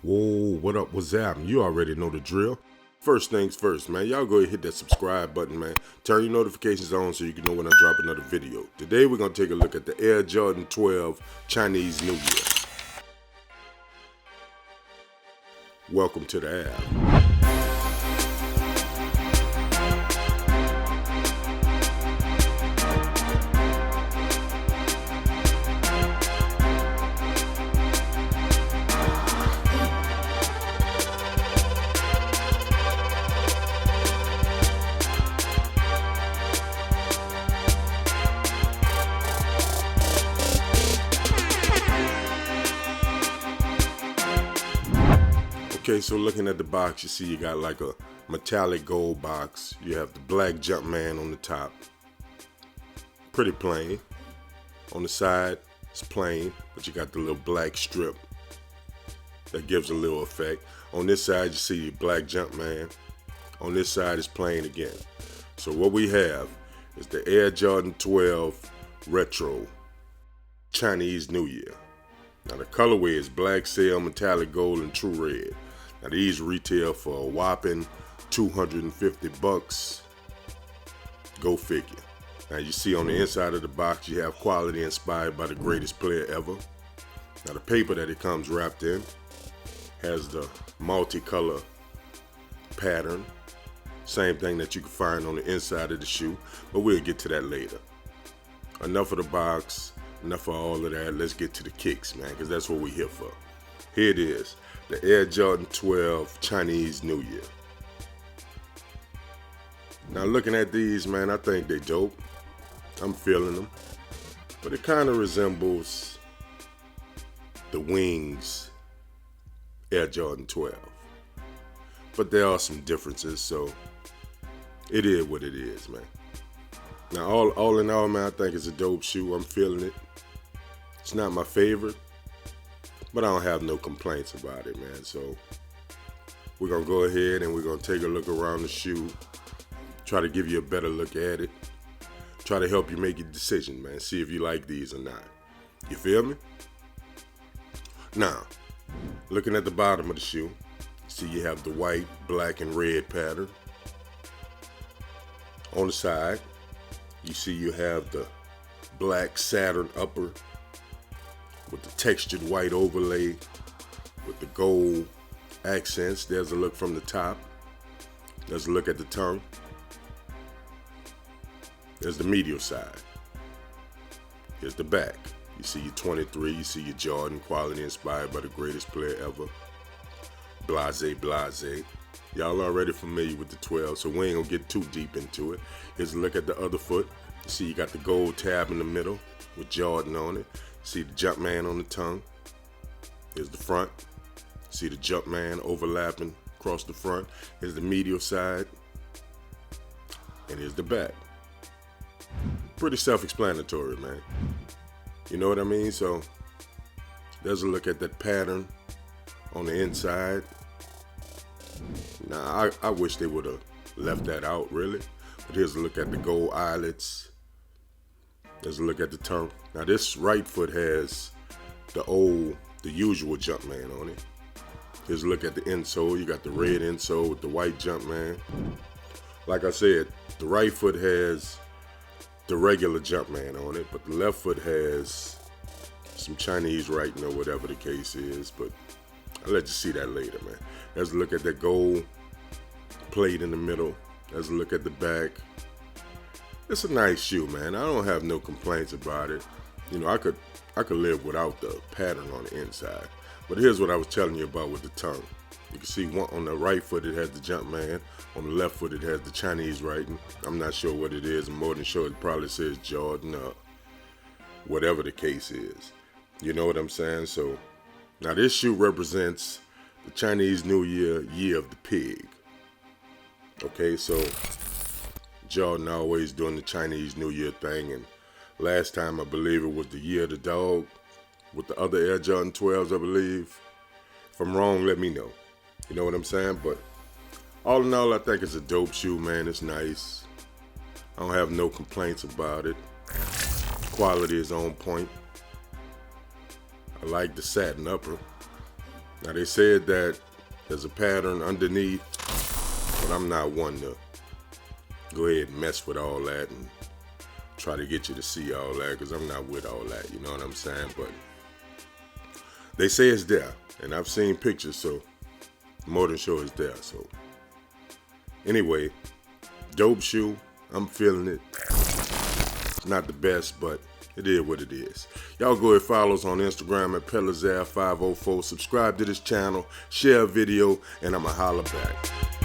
Whoa, what up? What's happening? You already know the drill. First things first, man. Y'all go ahead and hit that subscribe button, man. Turn your notifications on so you can know when I drop another video. Today we're going to take a look at the Air Jordan 12 Chinese New Year. Welcome to the app. Okay, so looking at the box, you see you got like a metallic gold box. You have the black Jumpman on the top. Pretty plain. On the side, it's plain, but you got the little black strip that gives a little effect. On this side, you see your black Jumpman. On this side, it's plain again. So what we have is the Air Jordan 12 Retro Chinese New Year. Now the colorway is black sail, metallic gold, and true red. Now these retail for a whopping $250. Go figure. Now you see on the inside of the box you have quality inspired by the greatest player ever. Now the paper that it comes wrapped in has the multicolor pattern. Same thing that you can find on the inside of the shoe, but we'll get to that later. Enough of the box, enough of all of that. Let's get to the kicks, man, because that's what we're here for. Here it is, the Air Jordan 12 Chinese New Year. Now looking at these, man, I think they dope. I'm feeling them. But it kind of resembles the Wings Air Jordan 12. But there are some differences, so it is what it is, man. Now all in all, man, I think it's a dope shoe. I'm feeling it. It's not my favorite, but I don't have no complaints about it, man. So we're going to go ahead and we're going to take a look around the shoe, try to give you a better look at it, try to help you make your decision, man. See if you like these or not. You feel me? Now, looking at the bottom of the shoe, see you have the white, black, and red pattern. On the side, you see you have the black Saturn upper with the textured white overlay with the gold accents. There's a look from the top. There's a look at the tongue. There's the medial side. Here's the back. You see your 23, you see your Jordan, quality inspired by the greatest player ever. Blase, blase. Y'all already familiar with the 12, so we ain't gonna get too deep into it. Here's a look at the other foot. You see you got the gold tab in the middle with Jordan on it. See the Jumpman on the tongue. Here's the front. See the Jumpman overlapping across the front. Here's the medial side. And here's the back. Pretty self-explanatory, man. You know what I mean? So there's a look at that pattern on the inside. Now, I wish they would have left that out, really. But here's a look at the gold eyelets. There's a look at the tongue. Now, this right foot has the usual Jumpman on it. Here's a look at the insole. You got the red insole with the white Jumpman. Like I said, the right foot has the regular Jumpman on it, but the left foot has some Chinese writing or whatever the case is, but I'll let you see that later, man. There's a look at that gold plate in the middle. There's a look at the back. It's a nice shoe, man. I don't have no complaints about it. You know, I could live without the pattern on the inside. But here's what I was telling you about with the tongue. You can see one on the right foot it has the Jumpman. On the left foot it has the Chinese writing. I'm not sure what it is. I'm more than sure it probably says Jordan or whatever the case is. You know what I'm saying? So now this shoe represents the Chinese New Year, Year of the Pig. Okay, so Jordan always doing the Chinese New Year thing, and last time I believe it was the Year of the Dog with the other Air Jordan 12s, I believe. If I'm wrong, let me know. You know what I'm saying? But all in all, I think it's a dope shoe, man. It's nice. I don't have no complaints about it. Quality is on point. I like the satin upper. Now they said that there's a pattern underneath, but I'm not one to go ahead and mess with all that and try to get you to see all that, because I'm not with all that, you know what I'm saying? But they say it's there, and I've seen pictures, so more than sure it's there. So anyway, dope shoe. I'm feeling it. Not the best, but it is what it is. Y'all go ahead and follow us on Instagram at Pelazar504. Subscribe to this channel, share a video, and I'ma holla back.